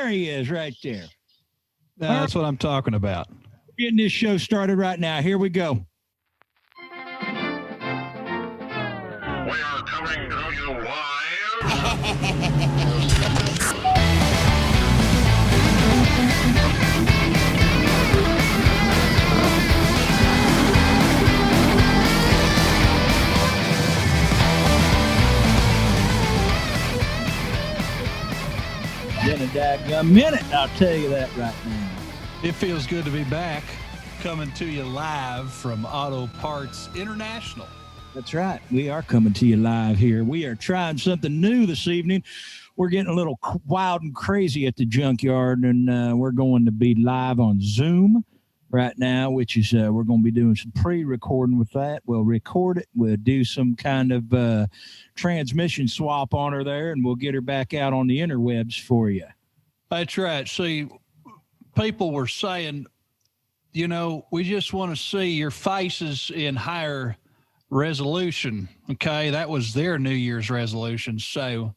There he is right there. That's what I'm talking about. Getting this show started right now. Here we go. We are coming to you live. Been a daggum minute, I'll tell you that right now. It feels good to be back, coming to you live from Auto Parts International. That's right. We are coming to you live here. We are trying something new this evening. We're getting a little wild and crazy at the junkyard, and we're going to be live on Zoom right now, which is we're going to be doing some pre-recording with that. We'll record it. We'll do some kind of transmission swap on her there, and we'll get her back out on the interwebs for you. That's right. See, people were saying, you know, we just want to see your faces in higher resolution. Okay, that was their New Year's resolution. So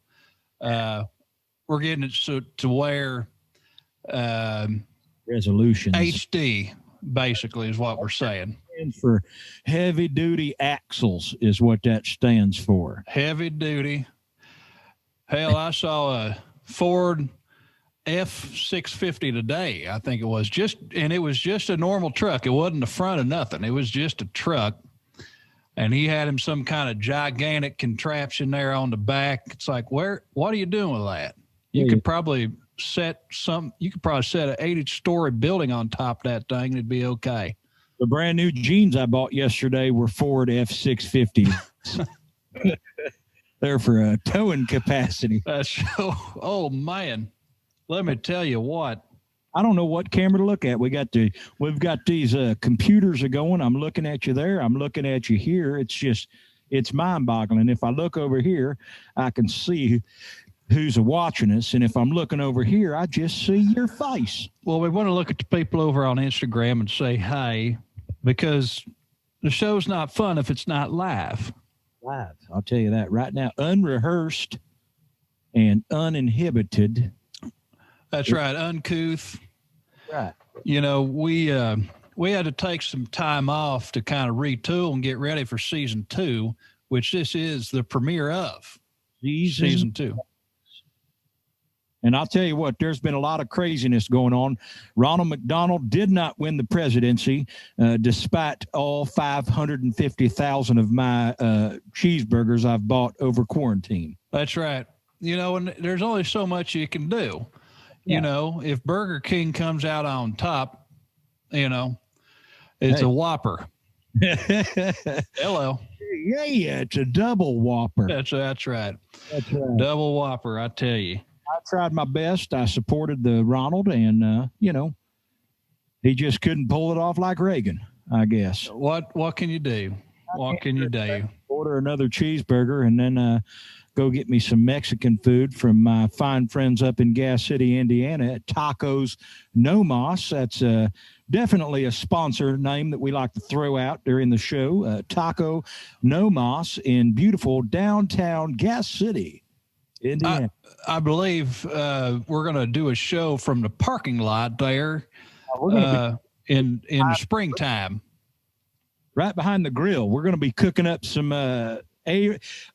we're getting it to where resolutions HD basically is what we're saying. And for heavy duty axles is what that stands for. Heavy duty. Hell, I saw a Ford F650 today. I think it was it was just a normal truck. It wasn't the front of nothing. It was just a truck. And he had him some kind of gigantic contraption there on the back. It's like, what are you doing with that? You could probably set an 80-story building on top of that thing and it'd be okay. The brand new jeans I bought yesterday were Ford F650s. They're for a towing capacity. Oh man, let me tell you what. I don't know what camera to look at. We've got these computers are going. I'm looking at you there. I'm looking at you here. It's mind-boggling. If I look over here, I can see who's watching us. And if I'm looking over here, I just see your face. Well, we want to look at the people over on Instagram and say, hey, because the show's not fun if it's not live. Live. I'll tell you that right now. Unrehearsed and uninhibited. That's right. Uncouth. Right. You know, we had to take some time off to kind of retool and get ready for season 2, which this is the premiere of season 2. And I'll tell you what, there's been a lot of craziness going on. Ronald McDonald did not win the presidency, despite all 550,000 of my cheeseburgers I've bought over quarantine. That's right. You know, and there's only so much you can do. Yeah. You know, if Burger King comes out on top, you know, it's a Whopper. Hello. Yeah, it's a double Whopper. That's right. That's right. Double Whopper, I tell you. I tried my best. I supported the Ronald, and you know, he just couldn't pull it off like Reagan, I guess. What can you do? What can you do? Order another cheeseburger and then go get me some Mexican food from my fine friends up in Gas City, Indiana at Tacos No Mas. That's definitely a sponsor name that we like to throw out during the show. Taco No Mas in beautiful downtown Gas City, Indiana. I believe we're going to do a show from the parking lot there in the springtime. Right behind the grill. We're going to be cooking up some what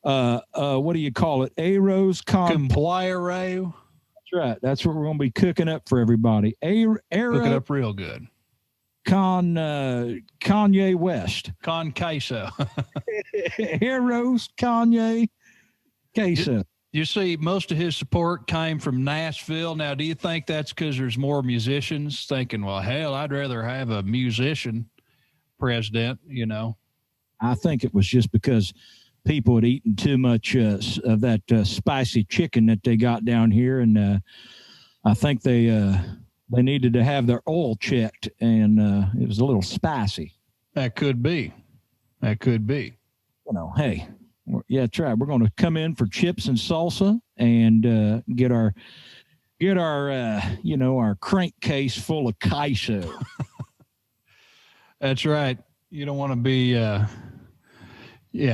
do you call it? Arrows Complyro. That's right. That's what we're going to be cooking up for everybody. Cook it up real good. Kanye West. Con queso. Arrows, Kanye, queso. You see, most of his support came from Nashville. Now, do you think that's because there's more musicians thinking, well, hell, I'd rather have a musician president, you know? I think it was just because people had eaten too much of that spicy chicken that they got down here, and I think they needed to have their oil checked, and it was a little spicy. That could be. You know, hey, yeah, try. We're going to come in for chips and salsa and get our our crankcase full of queso. That's right. You don't want to be you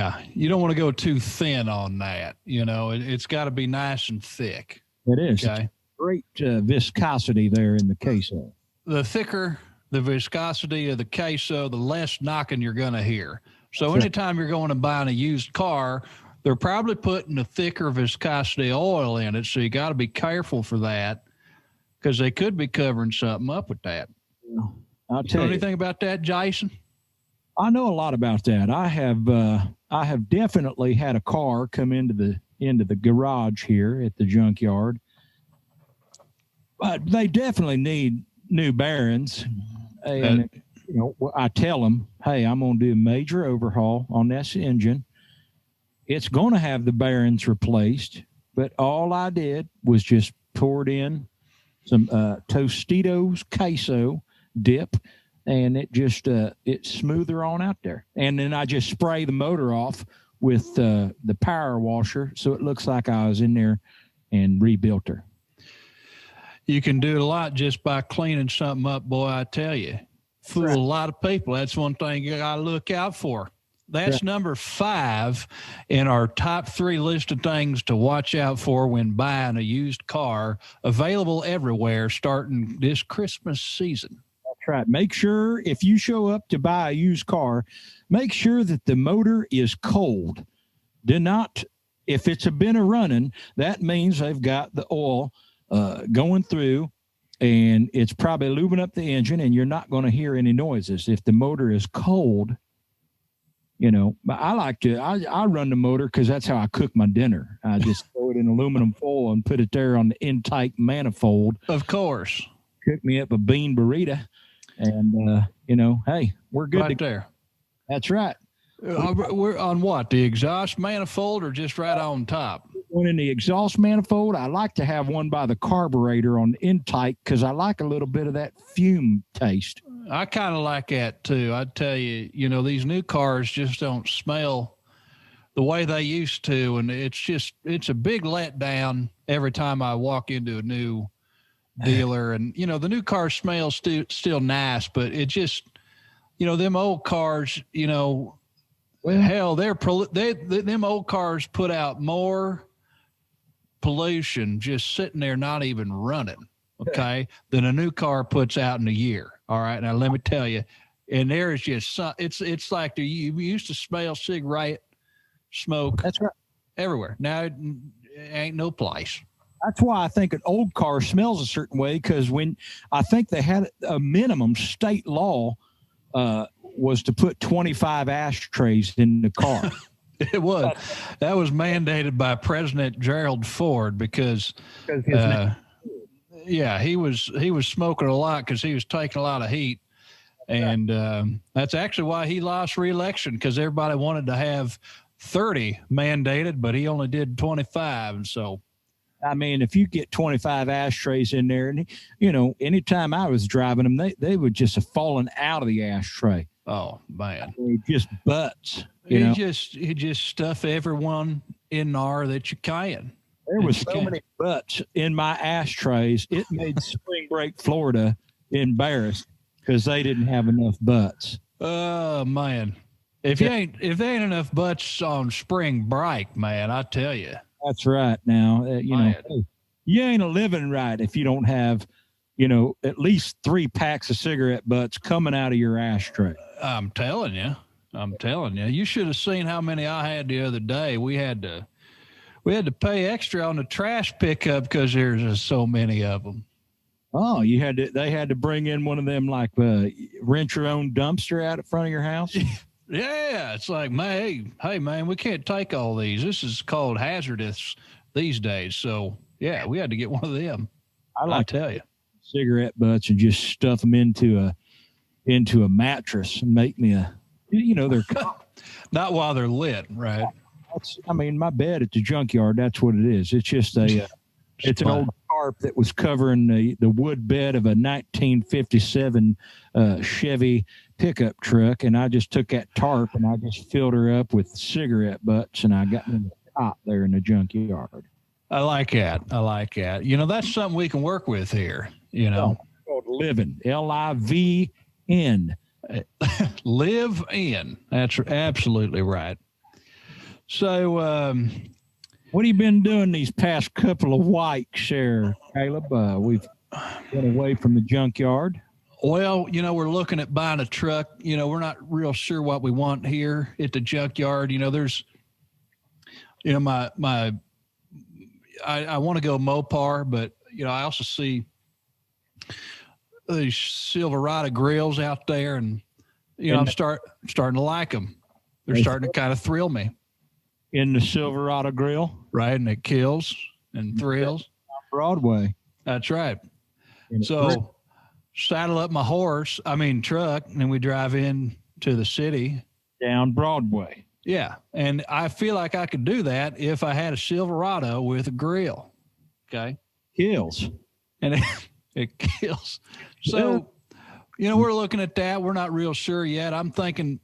don't want to go too thin on that. You know, it's got to be nice and thick. It is. Okay. great viscosity there in the queso. The thicker the viscosity of the queso, the less knocking you're going to hear. So anytime you're going to buy a used car, they're probably putting a thicker viscosity oil in it. So you got to be careful for that because they could be covering something up with that. I'll tell you anything about that, Jason? I know a lot about that. I have definitely had a car come into the garage here at the junkyard. But they definitely need new bearings. And I tell them, hey, I'm going to do a major overhaul on this engine. It's going to have the bearings replaced, but all I did was just poured in some Tostitos queso dip, and it just it's smoother on out there. And then I just spray the motor off with the power washer, so it looks like I was in there and rebuilt her. You can do a lot just by cleaning something up, boy, I tell you. Fool a lot of people. That's one thing you got to look out for. That's number 5 in our top 3 list of things to watch out for when buying a used car, available everywhere starting this Christmas season. That's right. Make sure if you show up to buy a used car, make sure that the motor is cold. Do not, if it's been running, that means they've got the oil going through, and it's probably lubing up the engine, and you're not going to hear any noises. If the motor is cold, but I run the motor because that's how I cook my dinner. I just throw it in aluminum foil and put it there on the intake manifold. Of course. Cook me up a bean burrito, and, hey, we're good. Right there. That's right. We're on what? The exhaust manifold or just right on top? One in the exhaust manifold. I like to have one by the carburetor on the intake because I like a little bit of that fume taste. I kind of like that too. I tell you, these new cars just don't smell the way they used to. And it's a big letdown every time I walk into a new dealer. And, the new car smells still nice, but it just, them old cars, hell, them old cars put out more pollution just sitting there, not even running, okay, than a new car puts out in a year. All right, now let me tell you, and there is just it's like you used to smell cigarette smoke. That's right, everywhere. Now it ain't no place. That's why I think an old car smells a certain way, because when I think they had a minimum state law was to put 25 ashtrays in the car. It was. That was mandated by President Gerald Ford because he was smoking a lot because he was taking a lot of heat. And that's actually why he lost re-election, because everybody wanted to have 30 mandated, but he only did 25. And so, I mean, if you get 25 ashtrays in there, and, anytime I was driving them, they would just have fallen out of the ashtray. Oh, man. Just butts. You just stuff everyone in there that you can. There was so many butts in my ashtrays. It made Spring Break, Florida embarrassed because they didn't have enough butts. Oh, man. If there ain't enough butts on Spring Break, man, I tell you. That's right. Now, you ain't living right if you don't have, at least 3 packs of cigarette butts coming out of your ashtray. I'm telling you. You should have seen how many I had the other day. We had to pay extra on the trash pickup because there's just so many of them. Oh, they had to bring in one of them, like rent your own dumpster out in front of your house. Yeah, it's like, hey man, we can't take all these. This is called hazardous these days. So yeah, we had to get one of them. I tell you, cigarette butts and just stuff them into a mattress and make me they're not while they're lit, right? My bed at the junkyard, that's what it is. It's just it's an old tarp that was covering the wood bed of a 1957 Chevy pickup truck, and I just took that tarp and I just filled her up with cigarette butts, and I got in the top there in the junkyard. I like that. That's something we can work with here. Called living, LIVN. Live in. That's absolutely right. So, what have you been doing these past couple of weeks there, Caleb? We've been away from the junkyard. Well, we're looking at buying a truck. We're not real sure what we want here at the junkyard. There's, I want to go Mopar, but I also see these Silverado grills out there, and I'm starting to like them. They're starting to kind of thrill me. In the Silverado grill, right? And it kills and thrills. Broadway. That's right. So saddle up my truck, and then we drive in to the city. Down Broadway. Yeah. And I feel like I could do that if I had a Silverado with a grill. Okay. Kills. And it kills. So, we're looking at that. We're not real sure yet. I'm thinking,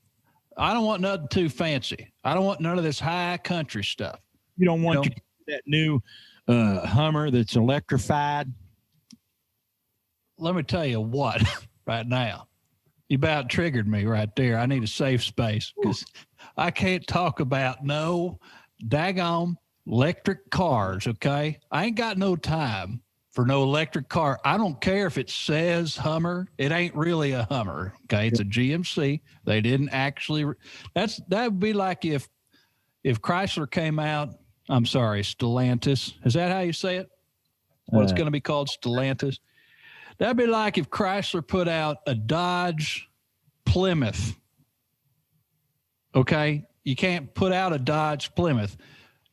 I don't want nothing too fancy. I don't want none of this high country stuff. You don't want that new Hummer that's electrified? Let me tell you what, right now, you about triggered me right there. I need a safe space because I can't talk about no daggone electric cars, okay? I ain't got no time for no electric car. I don't care if it says Hummer. It ain't really a Hummer, okay? It's a GMC. They didn't actually that would be like if Chrysler came out, I'm sorry, Stellantis. Is that how you say it? Well, it's going to be called Stellantis. That'd be like if Chrysler put out a Dodge Plymouth. Okay? You can't put out a Dodge Plymouth.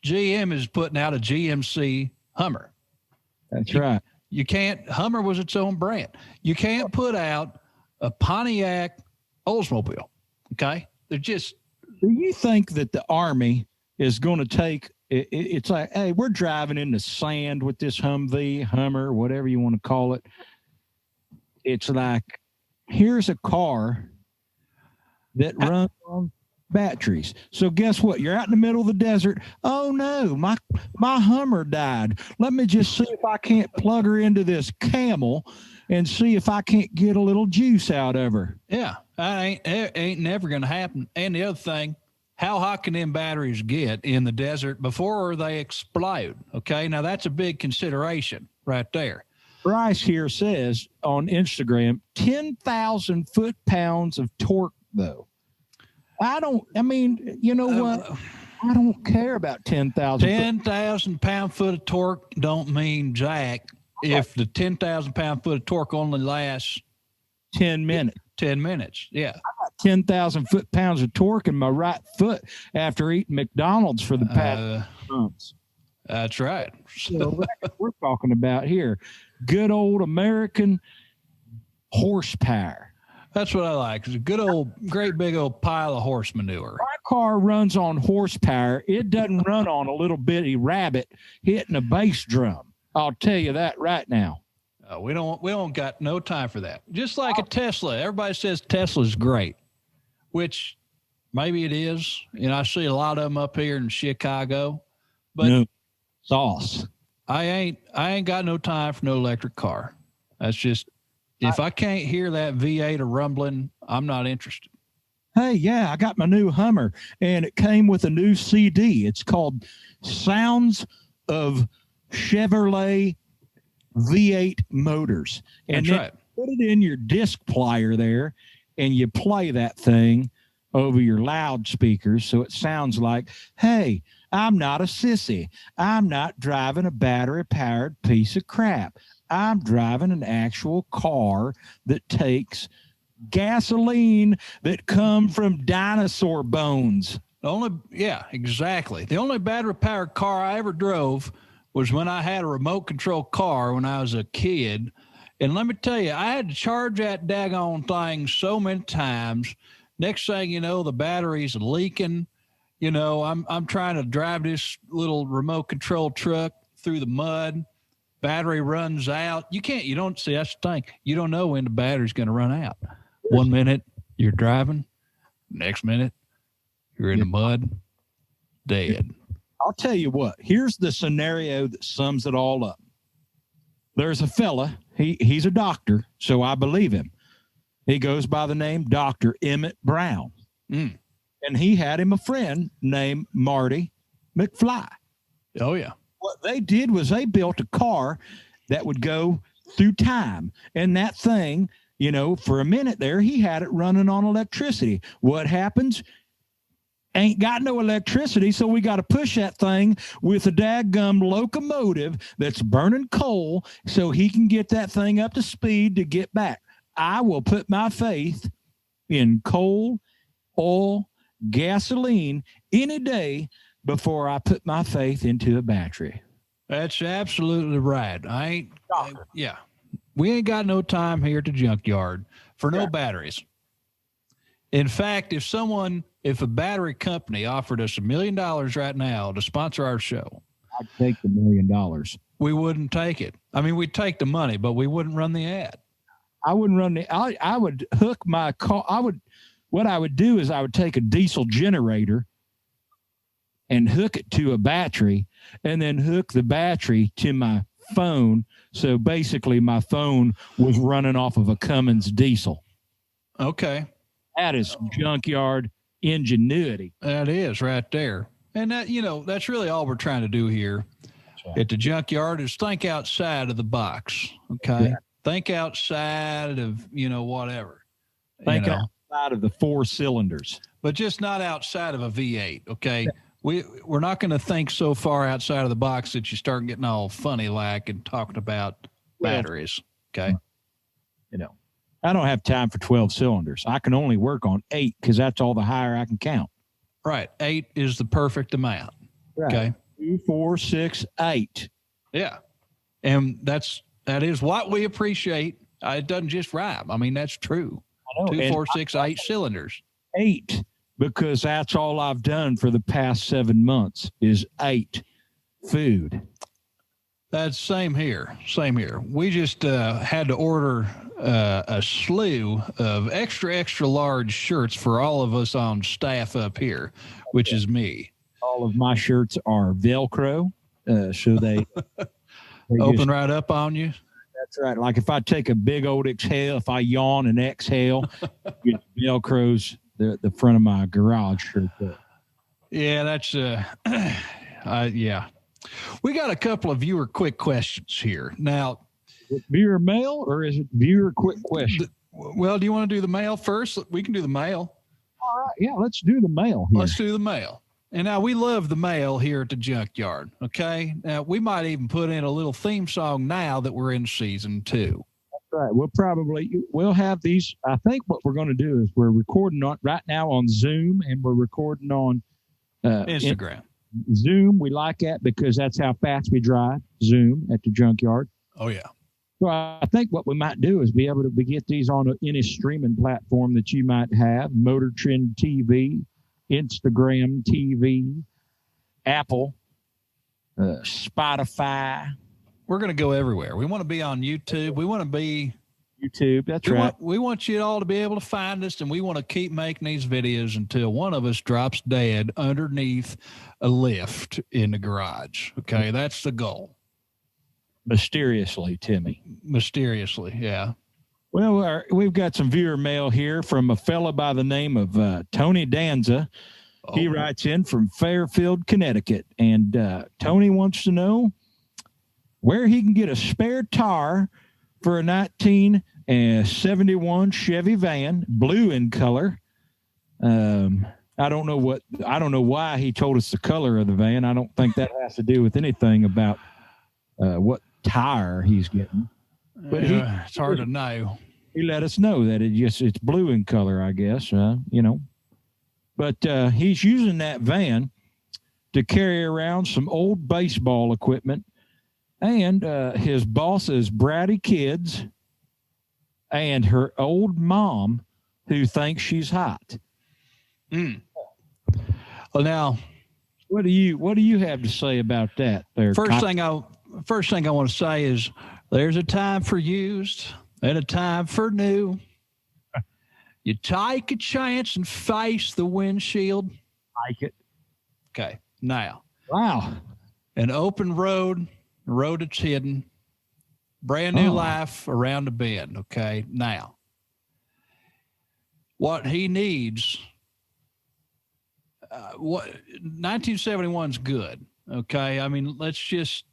GM is putting out a GMC Hummer. That's right. You can't, Hummer was its own brand. You can't put out a Pontiac Oldsmobile. Okay? They're just. Do you think that the Army is going to take, it's like, hey, we're driving in the sand with this Humvee, Hummer, whatever you want to call it. It's like, here's a car that runs on batteries. So guess what? You're out in the middle of the desert. Oh no, my Hummer died. Let me just see if I can't plug her into this Camel and see if I can't get a little juice out of her. Yeah, it ain't never going to happen. And the other thing, how hot can them batteries get in the desert before they explode? Okay, now that's a big consideration right there. Bryce here says on Instagram, 10,000 foot-pounds of torque, though. You know what? I don't care about 10,000. 10,000 pound-foot of torque don't mean jack if the 10,000 pound-foot of torque only lasts 10 minutes. 10 minutes, yeah. I got 10,000 foot-pounds of torque in my right foot after eating McDonald's for the past months. That's right. So we're talking about here. Good old American horsepower. That's what I like. It's a good old, great big old pile of horse manure. My car runs on horsepower. It doesn't run on a little bitty rabbit hitting a bass drum. I'll tell you that right now. We don't got no time for that. Just like a Tesla. Everybody says Tesla's great, which maybe it is. I see a lot of them up here in Chicago, but no sauce. I ain't got no time for no electric car. That's just, if I can't hear that V8 or rumbling, I'm not interested. Hey, yeah, I got my new Hummer, and it came with a new CD. It's called Sounds of Chevrolet V8 Motors. And that's right. Put it in your disc player there, and you play that thing over your loudspeakers so it sounds like, hey, I'm not a sissy. I'm not driving a battery-powered piece of crap. I'm driving an actual car that takes gasoline that come from dinosaur bones. Yeah, exactly. The only battery-powered car I ever drove was when I had a remote control car when I was a kid. And let me tell you, I had to charge that daggone thing so many times. Next thing you know, the battery's leaking. I'm trying to drive this little remote control truck through the mud. Battery runs out. You don't see, that's the thing. You don't know when the battery's going to run out. 1 minute you're driving. Next minute you're in the mud, dead. I'll tell you what, here's the scenario that sums it all up. There's a fella, he's a doctor, so I believe him. He goes by the name Dr. Emmett Brown. Mm. And he had him a friend named Marty McFly. Oh, yeah. What they did was they built a car that would go through time. And that thing, you know, for a minute there, he had it running on electricity. What happens? Ain't got no electricity, so we got to push that thing with a daggum locomotive that's burning coal so he can get that thing up to speed to get back. I will put my faith in coal, oil, gasoline any day before I put my faith into a battery. That's absolutely right. We ain't got no time here at the junkyard for no batteries. In fact, if a battery company offered us $1 million right now to sponsor our show, I'd take the $1 million. We wouldn't take it. I mean, we'd take the money, but we wouldn't run the ad. I wouldn't run the, I would hook my car. What I would do is I would take a diesel generator and hook it to a battery and then hook the battery to my phone. So basically my phone was running off of a Cummins diesel. Okay. That is junkyard ingenuity. That is right there. And that, you know, that's really all we're trying to do here at the junkyard is think outside of the box. Okay. Yeah. Think outside of, you know, whatever. Think outside of the 4 cylinders. But just not outside of a V8. Okay. Yeah. We're not going to think so far outside of the box that you start getting all funny like and talking about batteries. Okay. You know, I don't have time for 12 cylinders. I can only work on 8 because that's all the higher I can count. Right. 8 is the perfect amount. Right. Okay. 2, 4, 6, 8. Yeah. And that is what we appreciate. It doesn't just rhyme. I mean, that's true. 2, 4, 6, 8 cylinders. 8, because that's all I've done for the past 7 months is 8 food. That's same here. Same here. We just had to order a slew of extra large shirts for all of us on staff up here, which is me. All of my shirts are Velcro, so they open right up on you. That's right. Like if I take a big old exhale, if I yawn and exhale, it Velcros the front of my garage shirt. Yeah, that's yeah. We got a couple of viewer quick questions here. Now, is it viewer mail or is it viewer quick question? Well, do you want to do the mail first? We can do the mail. All right. Yeah, let's do the mail here. Let's do the mail. And now we love the mail here at the junkyard. Okay. Now we might even put in a little theme song now that we're in season 2. That's right. We'll have these. I think what we're going to do is we're recording right now on Zoom and we're recording on Instagram. Zoom, we like that because that's how fast we drive. Zoom at the junkyard. Oh yeah. So I think what we might do is be able to get these on any streaming platform that you might have: Motor Trend TV, Instagram TV, Apple, Spotify. We're going to go everywhere. We want to be on YouTube. We want to be YouTube. That's right. We want you all to be able to find us, and we want to keep making these videos until one of us drops dead underneath a lift in the garage. Okay, that's the goal. Mysteriously, Timmy. Mysteriously, yeah. Well, we've got some viewer mail here from a fella by the name of Tony Danza. Oh. He writes in from Fairfield, Connecticut, and Tony wants to know where he can get a spare tire for a 1971 Chevy van, blue in color. I don't know why he told us the color of the van. I don't think that has to do with anything about what tire he's getting. But it's hard to know. He let us know that it's blue in color, I guess. You know, but he's using that van to carry around some old baseball equipment and his boss's bratty kids and her old mom who thinks she's hot. Mm. Well, now, what do you have to say about that there? First thing I want to say is there's a time for used and a time for new. You take a chance and face the windshield. Like it. Okay. Now. Wow. An open road that's hidden. Brand new life around the bend. Okay. Now. What he needs, 1971's good. Okay. I mean, let's just,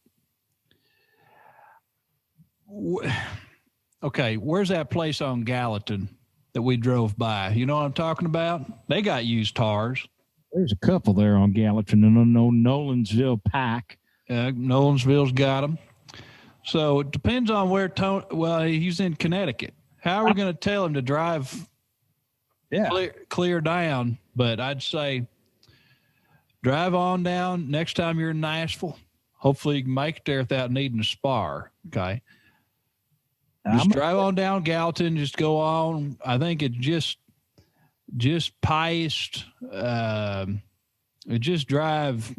Okay, where's that place on Gallatin that we drove by? You know what I'm talking about? They got used tires. There's a couple there on Gallatin and Nolansville Pike. Nolansville's got them. So it depends on where Tony. Well, he's in Connecticut. How are we going to tell him to drive? Clear down. But I'd say drive on down. Next time you're in Nashville, hopefully you can make it there without needing a spar. Okay. Just drive on down Gallatin. Just go on. I think it just past. Just drive.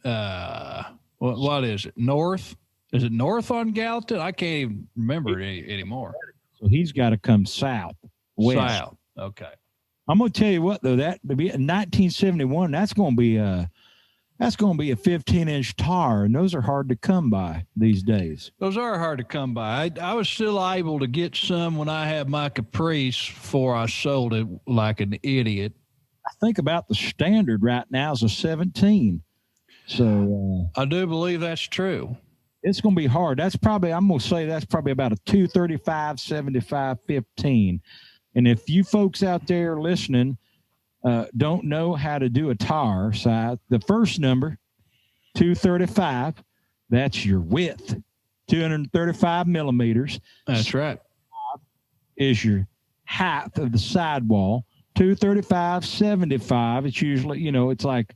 What is it? North? Is it north on Gallatin? I can't even remember it anymore. So he's got to come south, west. South. Okay. I'm going to tell you what, though, that would be in 1971. That's going to be a 15-inch tar, and those are hard to come by these days. Those are hard to come by. I was still able to get some when I had my Caprice before I sold it like an idiot. I think about the standard right now is a 17. So I do believe that's true. It's going to be hard. I'm going to say that's probably about a 235, 75, 15. And if you folks out there listening don't know how to do a tar size, the first number, 235, that's your width, 235 millimeters. That's right. Is your height of the sidewall, 235, 75. It's usually, it's like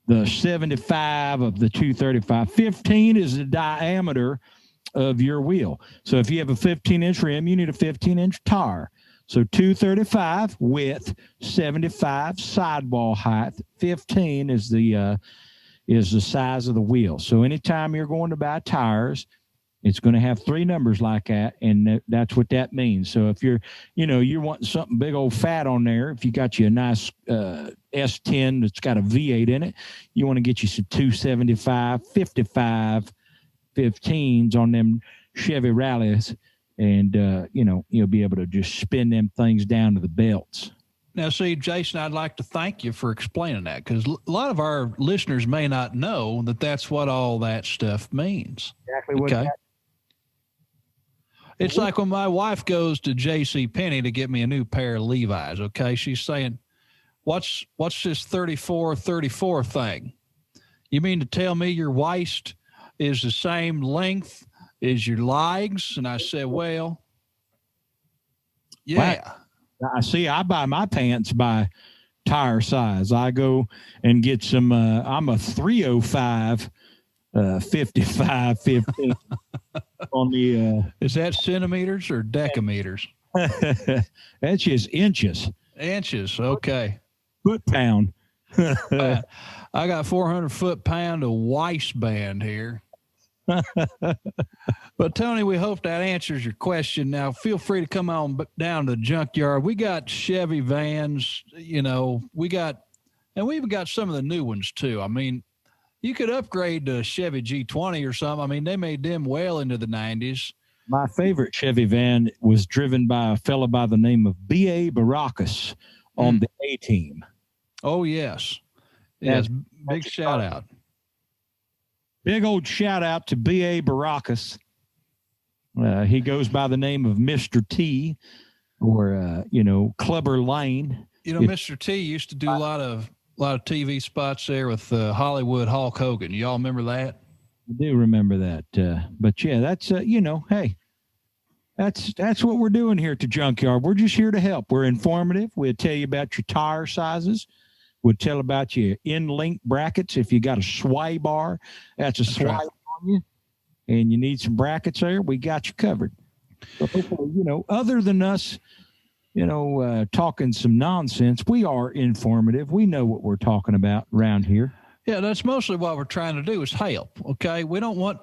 the 75 of the 235. 15 is the diameter of your wheel. So if you have a 15-inch rim, you need a 15-inch tar. So 235 width, 75 sidewall height, 15 is the size of the wheel. So anytime you're going to buy tires, it's going to have three numbers like that, and that's what that means. So if you're wanting something big old fat on there, if you got you a nice S10 that's got a V8 in it, you want to get you some 275, 55, 15s on them Chevy Rallies, and you'll be able to just spin them things down to the belts. Now, see, Jason, I'd like to thank you for explaining that, because a lot of our listeners may not know that that's what all that stuff means. Exactly what that. It's like when my wife goes to J.C. Penney to get me a new pair of Levi's, okay? She's saying, what's this 34 thing? You mean to tell me your waist is the same length as your legs? And I said, well, yeah. I see. I buy my pants by tire size. I go and get some, I'm a 305, 55, 15 on the. Is that centimeters or decameters? That's just inches. Inches. Okay. Foot pound. I got 400 foot-pound of waistband here. But Tony, we hope that answers your question. Now, feel free to come on down to the junkyard. We got Chevy vans, we've even got some of the new ones too. I mean, you could upgrade to a Chevy G20 or something. I mean, they made them well into the 90s. My favorite Chevy van was driven by a fellow by the name of B.A. Baracus on the A-Team. Oh, yes. Yes, big shout out. Big old shout out to B.A. Baracus. He goes by the name of Mr. T, or Clubber Lane. Mr. T used to do a lot of TV spots there with Hollywood Hulk Hogan. Y'all remember that? I do remember that. But yeah, that's hey, that's what we're doing here at the Junkyard. We're just here to help. We're informative. We'll tell you about your tire sizes. We'll tell about your in-link brackets. If you got a sway bar, that's sway on you, and you need some brackets there, we got you covered. So hopefully, other than us, talking some nonsense, we are informative. We know what we're talking about around here. Yeah, that's mostly what we're trying to do is help, okay? We don't want,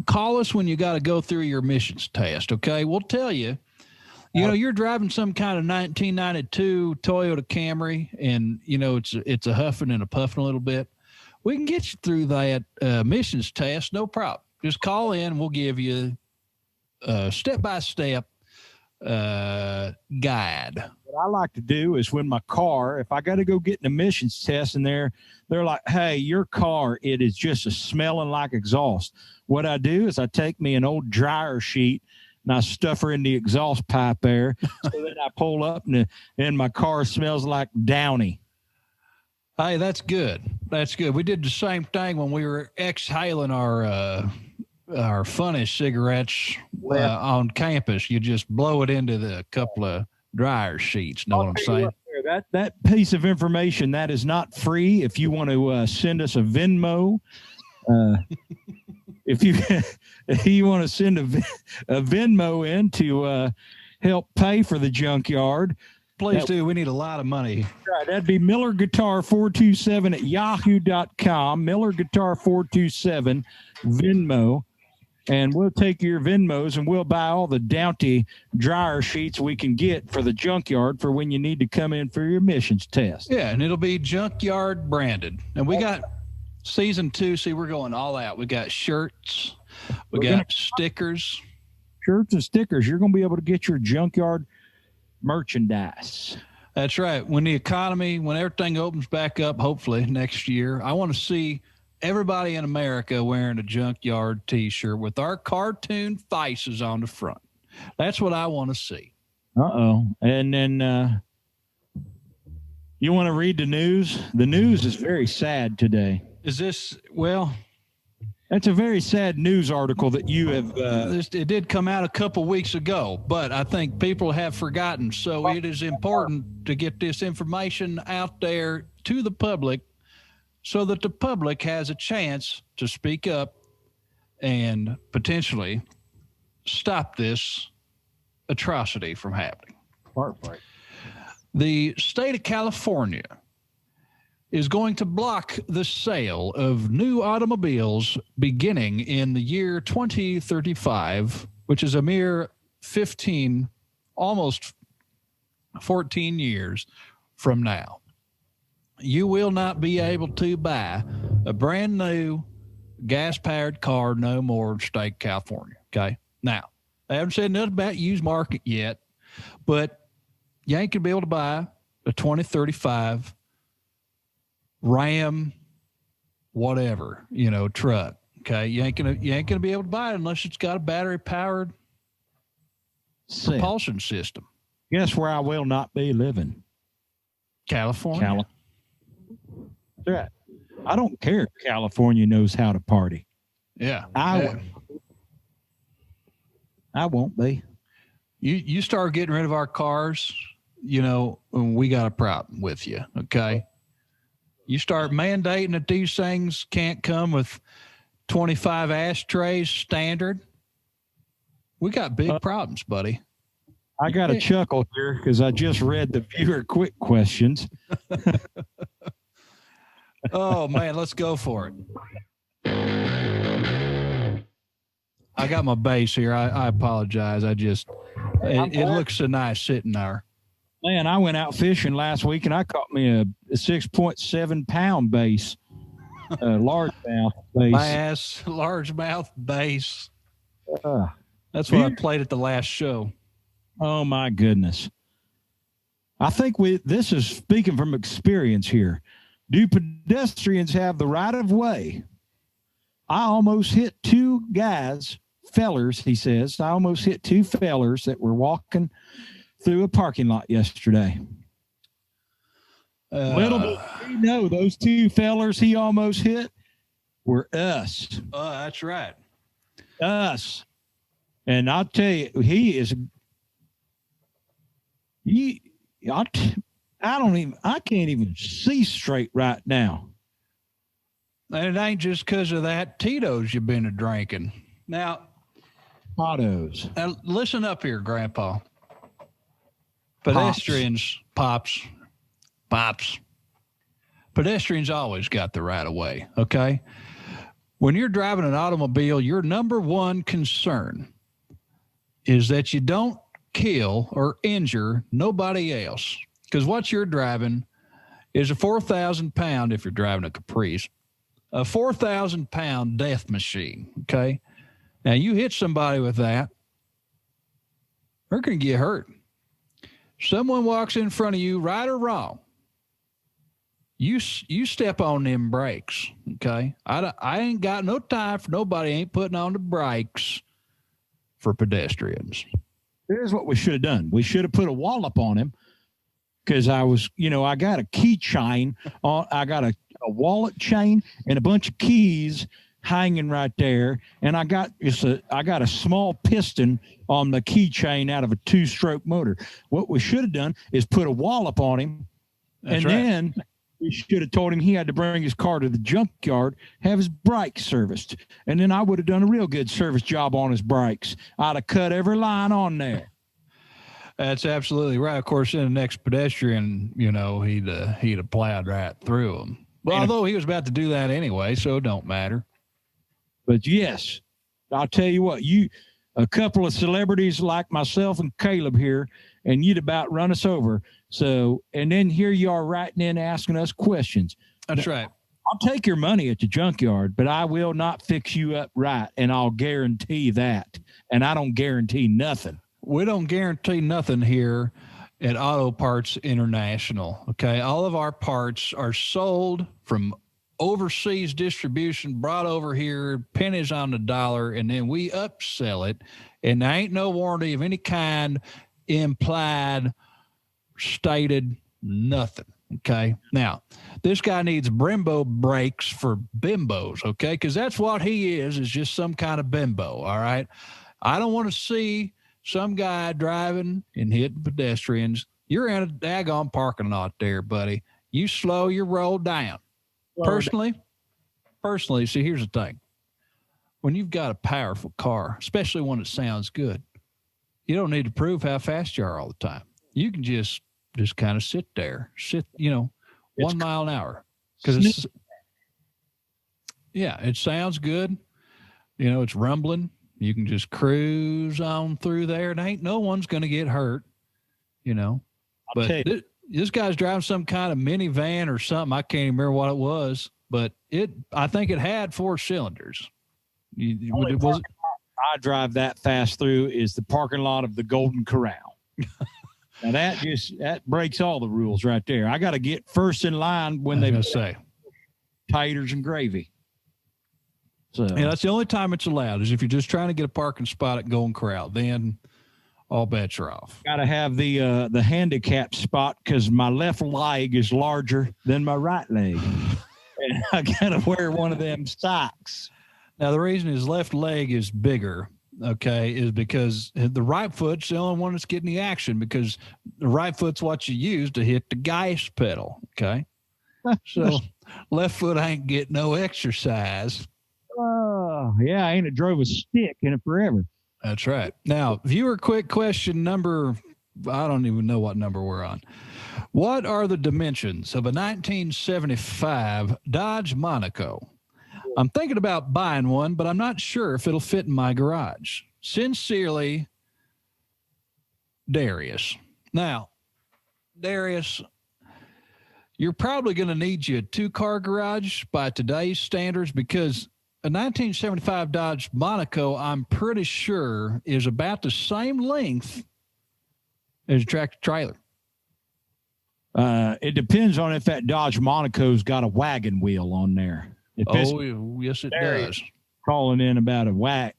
call us when you got to go through your emissions test, okay? We'll tell you. You're driving some kind of 1992 Toyota Camry, and, it's a huffing and a puffing a little bit. We can get you through that emissions test, no problem. Just call in, and we'll give you a step-by-step guide. I like to do is when my car, if I got to go get an emissions test in there, they're like, hey, your car, it is just smelling like exhaust. What I do is I take me an old dryer sheet and I stuff her in the exhaust pipe there. So then I pull up and my car smells like Downy. Hey, that's good. That's good. We did the same thing when we were exhaling our Funnish cigarettes on campus. You just blow it into the couple of dryer sheets. Know what I'm saying? That piece of information, that is not free. If you want to send us a Venmo, if you want to send a Venmo in to help pay for the junkyard, please do. We need a lot of money. Right, that'd be Miller Guitar 427 at yahoo.com. Miller Guitar 427 Venmo. And we'll take your Venmos and we'll buy all the Downy dryer sheets we can get for the junkyard for when you need to come in for your emissions test. Yeah, and it'll be Junkyard branded. And we got season 2. See, we're going all out. We got shirts. We got stickers. Shirts and stickers. You're going to be able to get your junkyard merchandise. That's right. When the economy, when everything opens back up, hopefully next year, I want to see everybody in America wearing a Junkyard t-shirt with our cartoon faces on the front. That's what I want to see. Uh-oh. And then you want to read the news? The news is very sad today. Is this, well... That's a very sad news article that you have... it did come out a couple weeks ago, but I think people have forgotten. So it is important to get this information out there to the public so that the public has a chance to speak up and potentially stop this atrocity from happening. Heartbreak. The state of California is going to block the sale of new automobiles beginning in the year 2035, which is a mere 15, almost 14 years from now. You will not be able to buy a brand new gas-powered car no more in state of California, okay? Now, I haven't said nothing about used market yet, but you ain't going to be able to buy a 2035 Ram, whatever, truck. Okay. You ain't gonna be able to buy it unless it's got a battery powered propulsion system. Guess where I will not be living? California. Right. I don't care if California knows how to party. Yeah. I won't be. You start getting rid of our cars, we got a problem with you. Okay. You start mandating that these things can't come with 25 ashtrays standard. We got big problems, buddy. I got a chuckle here because I just read the viewer quick questions. Oh, man, let's go for it. I got my bass here. I apologize. It looks so nice sitting there. Man, I went out fishing last week and I caught me a 6.7 pound bass, largemouth bass. Largemouth bass. That's what I played at the last show. Oh my goodness. I think this is speaking from experience here. Do pedestrians have the right of way? I almost hit two fellers, he says. I almost hit two fellers that were walking through a parking lot yesterday. Little did we know those two fellers he almost hit were us. Oh, that's right. Us. And I'll tell you, I can't even see straight right now. And it ain't just because of that Tito's you've been drinking. Now, Autos. Now listen up here, Grandpa. Pedestrians, pops. Pedestrians always got the right of way, okay? When you're driving an automobile, your number one concern is that you don't kill or injure nobody else. Because what you're driving is a 4,000-pound, if you're driving a Caprice, a 4,000-pound death machine, okay? Now, you hit somebody with that, they're going to get hurt. Someone walks in front of you, right or wrong. You step on them brakes, okay? I ain't got no time for nobody ain't putting on the brakes for pedestrians. Here's what we should have done. We should have put a wallop on him because I got a key chain on. I got a wallet chain and a bunch of keys hanging right there, and I got a small piston on the keychain out of a 2-stroke motor. What we should have done is put a wallop on him, then we should have told him he had to bring his car to the junkyard, have his brakes serviced, and then I would have done a real good service job on his brakes. I'd have cut every line on there. That's absolutely right. Of course, in the next pedestrian, he'd have plowed right through him. Well, although he was about to do that anyway, so it don't matter. But yes, I'll tell you what, a couple of celebrities like myself and Caleb here, and you'd about run us over. So, and then here you are writing in, asking us questions. That's right. I'll take your money at the junkyard, but I will not fix you up right, and I'll guarantee that. And I don't guarantee nothing. We don't guarantee nothing here at Auto Parts International, okay? All of our parts are sold from overseas distribution, brought over here, pennies on the dollar, and then we upsell it, and there ain't no warranty of any kind, implied, stated, nothing. Okay. Now, this guy needs Brembo brakes for bimbos. Okay. Because that's what he is just some kind of bimbo. All right. I don't want to see some guy driving and hitting pedestrians. You're in a daggone parking lot there, buddy. You slow your roll down. Personally, see, here's the thing. When you've got a powerful car, especially one that sounds good, you don't need to prove how fast you are all the time. You can just kind of sit there, 1 mile an hour. Because it sounds good. It's rumbling. You can just cruise on through there, and ain't no one's going to get hurt, But this guy's driving some kind of minivan or something. I can't even remember what it was, but I think it had 4 cylinders. I drive that fast through is the parking lot of the Golden Corral. Now that breaks all the rules right there. I got to get first in line when they say taters and gravy. So that's the only time it's allowed is if you're just trying to get a parking spot at Golden Corral. Then all bets are off. Got to have the handicap spot because my left leg is larger than my right leg, and I got to wear one of them socks. Now the reason his left leg is bigger, okay, is because the right foot's the only one that's getting the action because the right foot's what you use to hit the gas pedal, okay? So left foot ain't getting no exercise. Oh, yeah, I ain't drove a stick in it forever. That's right. Now, viewer quick question number, I don't even know what number we're on. What are the dimensions of a 1975 Dodge Monaco? I'm thinking about buying one, but I'm not sure if it'll fit in my garage. Sincerely, Darius. Now, Darius, you're probably going to need you a 2-car garage by today's standards because a 1975 Dodge Monaco, I'm pretty sure, is about the same length as a tractor trailer. It depends on if that Dodge Monaco's got a wagon wheel on there. Yes, it does. Calling in about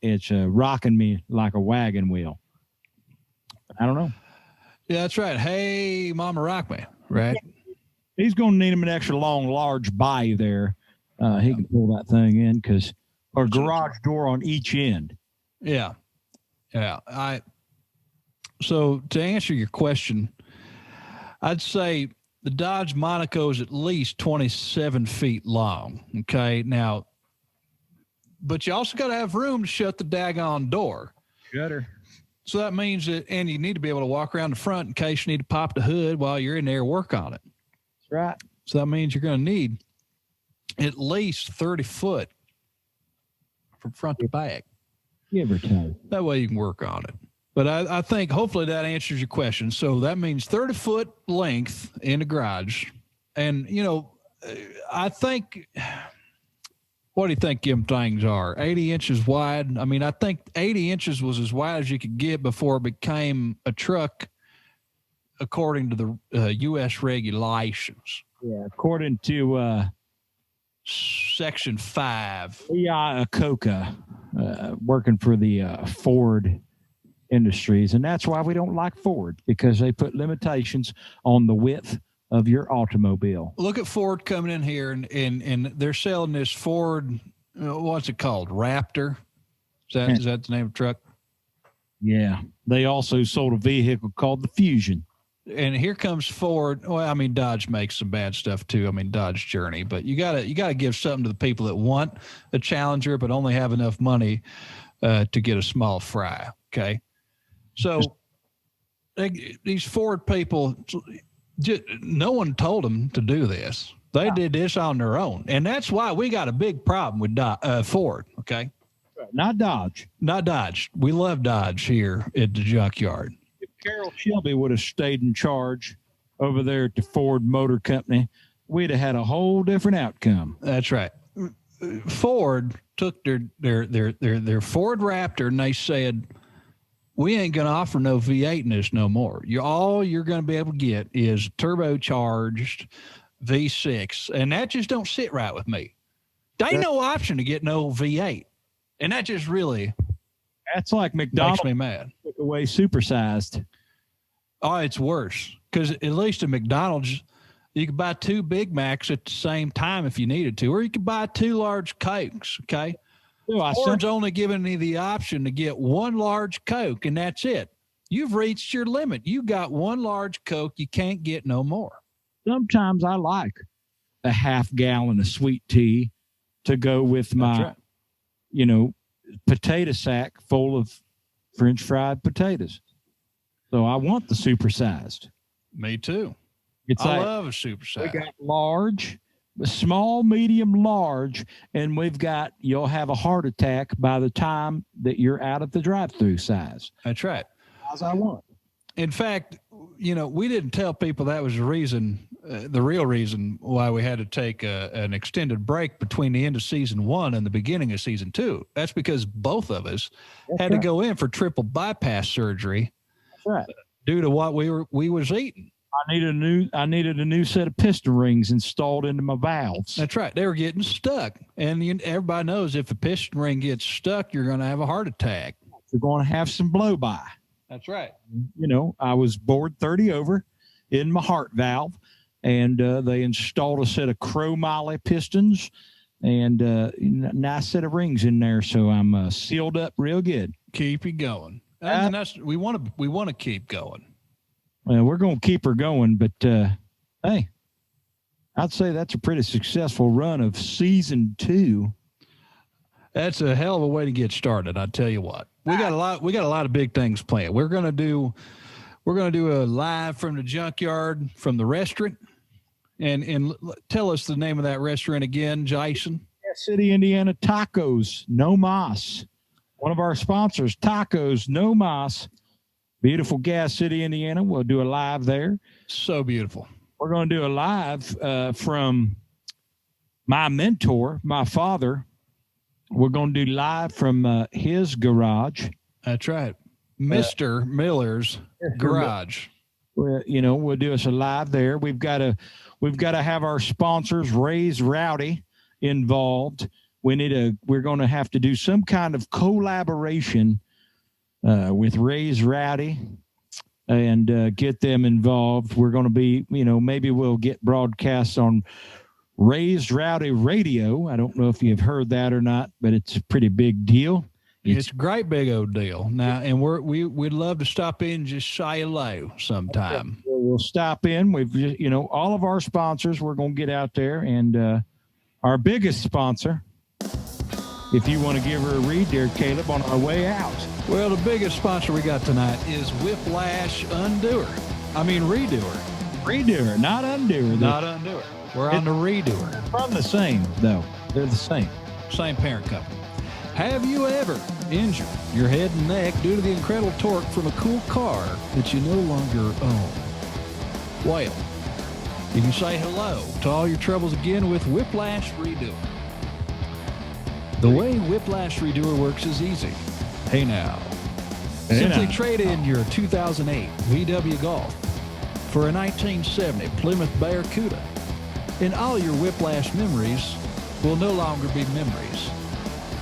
it's rocking me like a wagon wheel. I don't know. Yeah, that's right. Hey, Mama, rock me, right? He's going to need him an extra long, large bay there. He can pull that thing in or garage door on each end. Yeah. So to answer your question, I'd say the Dodge Monaco is at least 27 feet long. Okay. Now, but you also got to have room to shut the daggone door. Shutter. So that means that, and you need to be able to walk around the front in case you need to pop the hood while you're in there, work on it. That's right. So that means you're going to need at least 30 foot from front to back. Give or take. That way you can work on it. But I think hopefully that answers your question. So that means 30 foot length in the garage. And, I think, what do you think them things are? 80 inches wide. I mean, I think 80 inches was as wide as you could get before it became a truck according to the U.S. regulations. Yeah, according to Section 5. Coca, working for the Ford Industries, and that's why we don't like Ford, because they put limitations on the width of your automobile. Look at Ford coming in here, and they're selling this Ford, what's it called, Raptor? Is that the name of the truck? Yeah. They also sold a vehicle called the Fusion. And here comes Ford. Well, I mean, Dodge makes some bad stuff too. I mean, Dodge Journey, but you gotta give something to the people that want a Challenger, but only have enough money to get a small fry. Okay. So these Ford people, no one told them to do this. They did this on their own. And that's why we got a big problem with Ford. Okay. Not Dodge. Not Dodge. We love Dodge here at the Junkyard. If Carol Shelby would have stayed in charge over there at the Ford Motor Company, we'd have had a whole different outcome. That's right. Ford took their Ford Raptor and they said, we ain't going to offer no V8 in this no more. All you're going to be able to get is turbocharged V6. And that just don't sit right with me. There ain't no option to get no V8. And that just really that's like McDonald's makes me mad. Took away supersized. Oh, it's worse. Because at least at McDonald's, you could buy 2 Big Macs at the same time if you needed to, or you could buy 2 large Cokes, okay? Ford's only giving me the option to get 1 large Coke, and that's it. You've reached your limit. You got 1 large Coke. You can't get no more. Sometimes I like a half gallon of sweet tea to go with my, potato sack full of French fried potatoes. So I want the supersized. Me too. I love a supersized. We got large, small, medium, large, and you'll have a heart attack by the time that you're out at the drive-through size. That's right. As I want. In fact, we didn't tell people that was the reason, the real reason why we had to take an extended break between the end of season 1 and the beginning of season 2. That's because both of us had to go in for triple bypass surgery. That's right. Due to what we was eating. I needed a new set of piston rings installed into my valves. That's right. They were getting stuck. And everybody knows if a piston ring gets stuck, you're going to have a heart attack. You're going to have some blow by. That's right. I was bored 30 over in my heart valve, and they installed a set of chromoly pistons and a nice set of rings in there. So I'm sealed up real good. Keep it going. And we want to keep going. Well, we're going to keep her going, but hey, I'd say that's a pretty successful run of season 2. That's a hell of a way to get started. I tell you what, we got a lot of big things planned. We're going to do a live from the junkyard from the restaurant, and tell us the name of that restaurant again, Jason. City, Indiana Tacos No Mas. One of our sponsors, Tacos No Mas. Beautiful Gas City, Indiana. We'll do a live there. So beautiful. We're going to do a live from my mentor, my father. We're going to do live from his garage. That's right. Mr. Miller's garage. We'll do us a live there. We've got to have our sponsors, Ray's Rowdy, involved. We're going to have to do some kind of collaboration with Ray's Rowdy and get them involved. We're going to be, maybe we'll get broadcasts on Ray's Rowdy Radio. I don't know if you've heard that or not, but it's a pretty big deal. It's a great big old deal. Now, and we'd love to stop in and just say hello sometime. We'll stop in. We've, all of our sponsors, we're going to get out there, and our biggest sponsor, if you want to give her a read there, Caleb, on our way out. Well, the biggest sponsor we got tonight is Whiplash Redoer. Redoer, not Undoer. Not Undoer. We're on the Redoer. From the same, though. They're the same. Same parent company. Have you ever injured your head and neck due to the incredible torque from a cool car that you no longer own? Well, you can say hello to all your troubles again with Whiplash Redoer. The way Whiplash Redoer works is easy. Hey now. Simply trade in your 2008 VW Golf for a 1970 Plymouth Barracuda. And all your Whiplash memories will no longer be memories,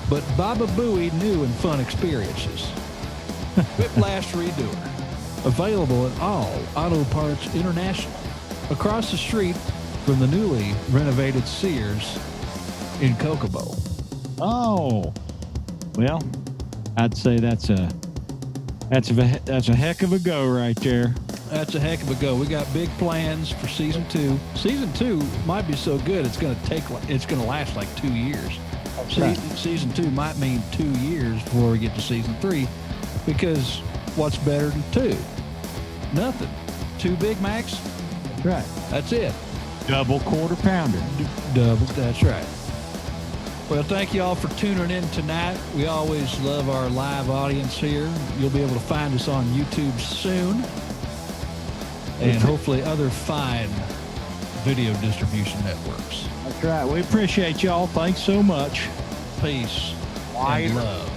but Baba Booey new and fun experiences. Whiplash Redoer. Available at all Auto Parts International. Across the street from the newly renovated Sears in Kokomo. Oh, well, I'd say that's a heck of a go right there. That's a heck of a go. We got big plans for season 2. Season 2 might be so good it's going to last like 2 years. Right. Season 2 might mean 2 years before we get to season 3, because what's better than 2? Nothing. 2 Big Macs. That's right. That's it. Double quarter pounder. Double. That's right. Well, thank you all for tuning in tonight. We always love our live audience here. You'll be able to find us on YouTube soon, and hopefully other fine video distribution networks. That's right. We appreciate y'all. Thanks so much. Peace and love.